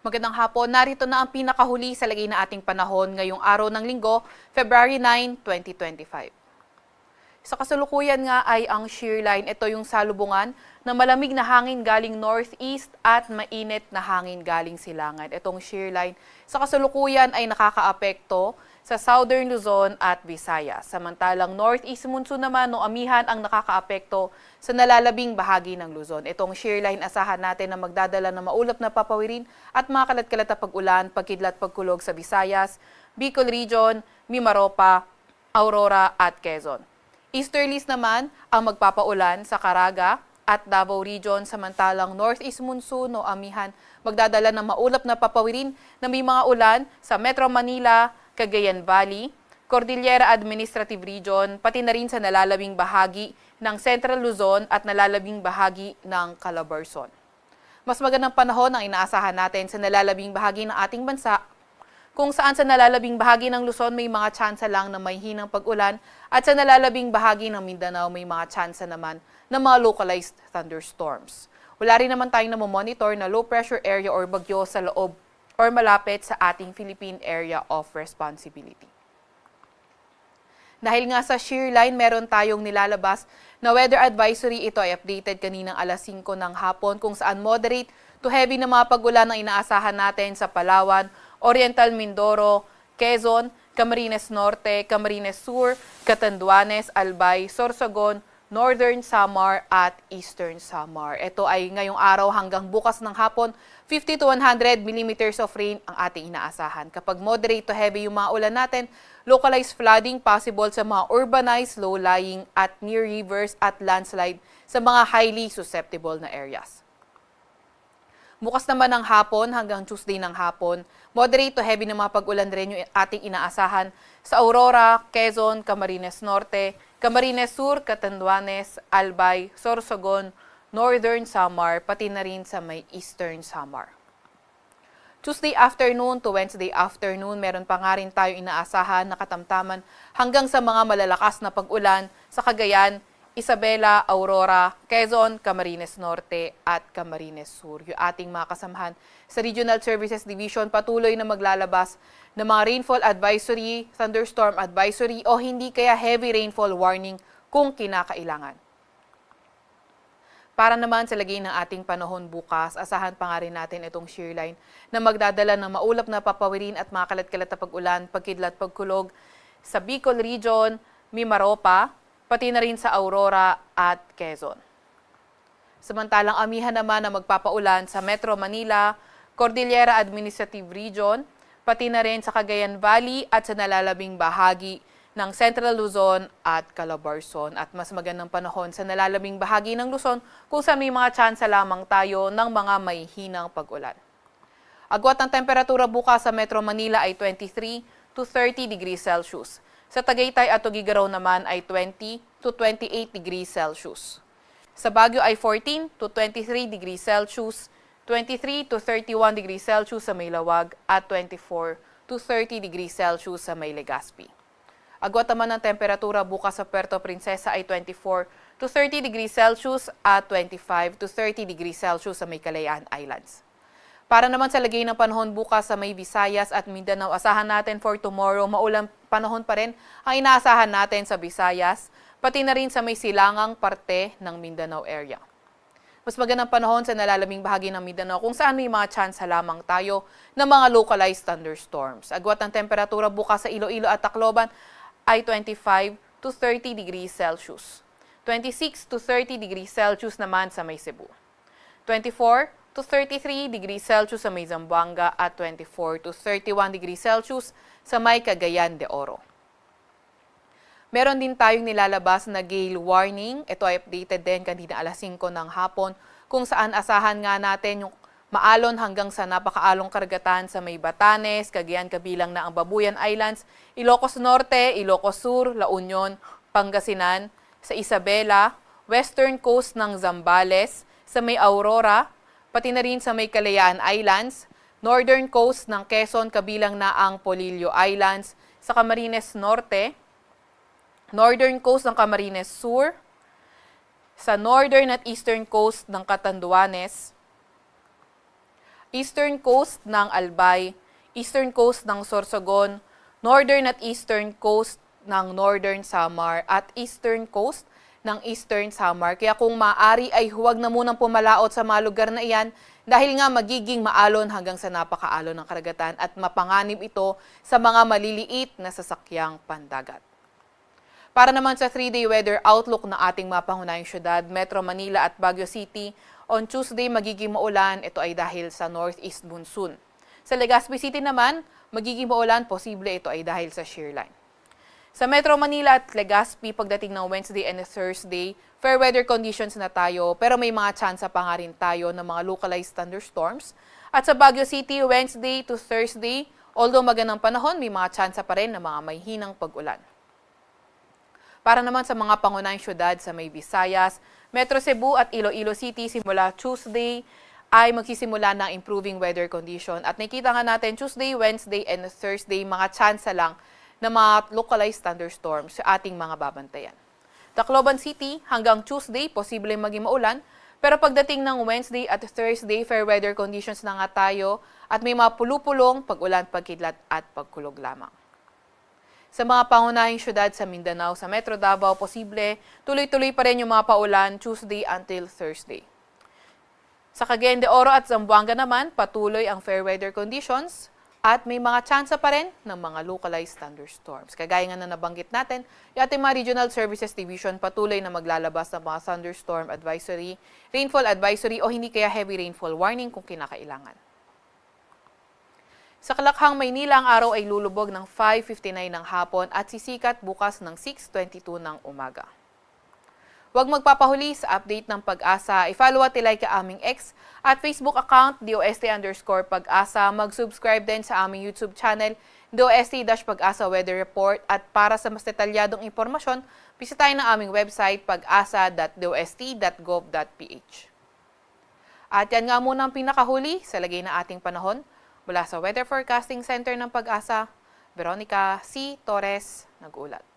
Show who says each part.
Speaker 1: Magandang hapon. Narito na ang pinakahuli sa lagay na ating panahon ngayong araw ng Linggo, February 9, 2025. Sa kasalukuyan nga ay ang shear line. Ito yung salubungan na malamig na hangin galing northeast at mainit na hangin galing silangan. Itong shear line sa kasalukuyan ay nakakaapekto sa Southern Luzon at Visayas. Samantalang northeast monsoon naman o amihan ang nakakaapekto sa nalalabing bahagi ng Luzon. Itong shear line asahan natin na magdadala ng maulap na papawirin at mga kalat-kalat na pag-ulan, pagkidlat, pagkulog sa Visayas, Bicol Region, Mimaropa, Aurora at Quezon. Easterlies naman ang magpapaulan sa Caraga at Davao Region, samantalang northeast monsoon o amihan magdadala ng maulap na papawirin na may mga ulan sa Metro Manila, Cagayan Valley, Cordillera Administrative Region, pati na rin sa nalalabing bahagi ng Central Luzon at nalalabing bahagi ng Calabarzon. Mas magandang panahon ang inaasahan natin sa nalalabing bahagi ng ating bansa, kung saan sa nalalabing bahagi ng Luzon may mga tsansa lang na may hinang pag-ulan at sa nalalabing bahagi ng Mindanao may mga tsansa naman ng mga localized thunderstorms. Wala rin naman tayong namomonitor na low pressure area or bagyo sa loob or malapit sa ating Philippine Area of Responsibility. Dahil nga sa shear line, meron tayong nilalabas na weather advisory. Ito ay updated kaninang alas 5 ng hapon kung saan moderate to heavy na mga pag-ulan ang inaasahan natin sa Palawan, Oriental Mindoro, Quezon, Camarines Norte, Camarines Sur, Catanduanes, Albay, Sorsogon, Northern Samar at Eastern Samar. Ito ay ngayong araw hanggang bukas ng hapon, 50 to 100 millimeters of rain ang ating inaasahan. Kapag moderate to heavy yung mga ulan natin, localized flooding possible sa mga urbanized, low-lying at near rivers at landslide sa mga highly susceptible na areas. Bukas naman ng hapon hanggang Tuesday ng hapon, moderate to heavy na mga pag-ulan rin yung ating inaasahan sa Aurora, Quezon, Camarines Norte, Camarines Sur, Catanduanes, Albay, Sorsogon, Northern Samar, pati na rin sa may Eastern Samar. Tuesday afternoon to Wednesday afternoon, meron pa nga rin tayo inaasahan na katamtaman hanggang sa mga malalakas na pag-ulan sa Cagayan, Isabela, Aurora, Quezon, Camarines Norte at Camarines Sur. Yung ating mga kasamahan sa Regional Services Division patuloy na maglalabas ng mga rainfall advisory, thunderstorm advisory o hindi kaya heavy rainfall warning kung kinakailangan. Para naman sa lagay ng ating panahon bukas, asahan pa nga rin natin itong shear line na magdadala ng maulap na papawirin at mga kalat-kalat na pag-ulan, pagkidlat, pagkulog sa Bicol Region, Mimaropa, pati na rin sa Aurora at Quezon. Samantalang amihan naman na magpapaulan sa Metro Manila, Cordillera Administrative Region, pati na rin sa Cagayan Valley at sa nalalabing bahagi ng Central Luzon at Calabarzon. At mas magandang panahon sa nalalabing bahagi ng Luzon kung saan may mga tsansa lamang tayo ng mga may hinang pag-ulan. Agwat ng temperatura bukas sa Metro Manila ay 23 to 30 degrees Celsius. Sa Tagaytay at Tuguegarao naman ay 20 to 28 degrees Celsius. Sa Baguio ay 14 to 23 degrees Celsius, 23 to 31 degrees Celsius sa may Lawag at 24 to 30 degrees Celsius sa may Legazpi. Agwat naman ng temperatura bukas sa Puerto Princesa ay 24 to 30 degrees Celsius at 25 to 30 degrees Celsius sa may Kalayaan Islands. Para naman sa lagay ng panahon bukas sa may Visayas at Mindanao, asahan natin for tomorrow, maulang panahon pa rin ang inaasahan natin sa Visayas, pati na rin sa may silangang parte ng Mindanao area. Mas magandang panahon sa nalalabing bahagi ng Mindanao kung saan may mga tsansa lamang tayo ng mga localized thunderstorms. Agwat ng temperatura bukas sa Iloilo at Tacloban ay 25 to 30 degrees Celsius. 26 to 30 degrees Celsius naman sa may Cebu. 24 to 33 degrees Celsius sa may Zamboanga at 24 to 31 degrees Celsius sa may Cagayan de Oro. Meron din tayong nilalabas na gale warning. Ito ay updated din kanina alas 5 ng hapon kung saan asahan nga natin yung maalon hanggang sa napakaalong karagatan sa may Batanes, Cagayan kabilang na ang Babuyan Islands, Ilocos Norte, Ilocos Sur, La Union, Pangasinan, sa Isabela, western coast ng Zambales, sa may Aurora, pati na rin sa may Kalayaan Islands, northern coast ng Quezon kabilang na ang Polillo Islands, sa Camarines Norte, northern coast ng Camarines Sur, sa northern at eastern coast ng Catanduanes, eastern coast ng Albay, eastern coast ng Sorsogon, northern at eastern coast ng Northern Samar at eastern coast ng Eastern Samar. Kaya kung maaari ay huwag na munang pumalaot sa mga lugar na iyan dahil nga magiging maalon hanggang sa napakaalon ng karagatan at mapanganib ito sa mga maliliit na sasakyang pandagat. Para naman sa 3-day weather outlook ng ating mapangunahing syudad, Metro Manila at Baguio City, on Tuesday magiging maulan, ito ay dahil sa northeast monsoon. Sa Legazpi City naman, magiging maulan, posible ito ay dahil sa shear line. Sa Metro Manila at Legazpi, pagdating ng Wednesday and Thursday, fair weather conditions na tayo pero may mga tsansa pa nga rin tayo ng mga localized thunderstorms. At sa Baguio City, Wednesday to Thursday, although magandang panahon, may mga tsansa pa rin ng mga may hinang pag-ulan. Para naman sa mga pangunahing syudad sa may Visayas, Metro Cebu at Iloilo City, simula Tuesday ay magsisimula ng improving weather condition. At nakita nga natin Tuesday, Wednesday, and Thursday, mga tsansa lang na mga localized thunderstorms sa ating mga babantayan. Tacloban City, hanggang Tuesday, posible maging maulan, pero pagdating ng Wednesday at Thursday, fair weather conditions na nga tayo at may mga pulupulong, pag-ulan, pagkidlat at pagkulog lamang. Sa mga pangunahing syudad sa Mindanao, sa Metro Davao, posible, tuloy-tuloy pa rin yung mga paulan Tuesday until Thursday. Sa Cagayan de Oro at Zamboanga naman, patuloy ang fair weather conditions, at may mga tsansa pa rin ng mga localized thunderstorms. Kagaya nga na nabanggit natin, yung ating mga Regional Services Division patuloy na maglalabas ng mga thunderstorm advisory, rainfall advisory o hindi kaya heavy rainfall warning kung kinakailangan. Sa Kalakhang, Maynila, ang araw ay lulubog ng 5:59 ng hapon at sisikat bukas ng 6:22 ng umaga. Huwag magpapahuli sa update ng Pag-asa. I-follow at i-like ang aming X at Facebook account, DOST_Pag-asa. Mag-subscribe din sa aming YouTube channel, DOST-Pag-asa Weather Report. At para sa mas detalyadong impormasyon, bisitahin ang aming website, pag-asa.dost.gov.ph. At yan nga muna ang pinakahuli sa lagay na ating panahon. Mula sa Weather Forecasting Center ng Pag-asa, Veronica C. Torres, nag-ulat.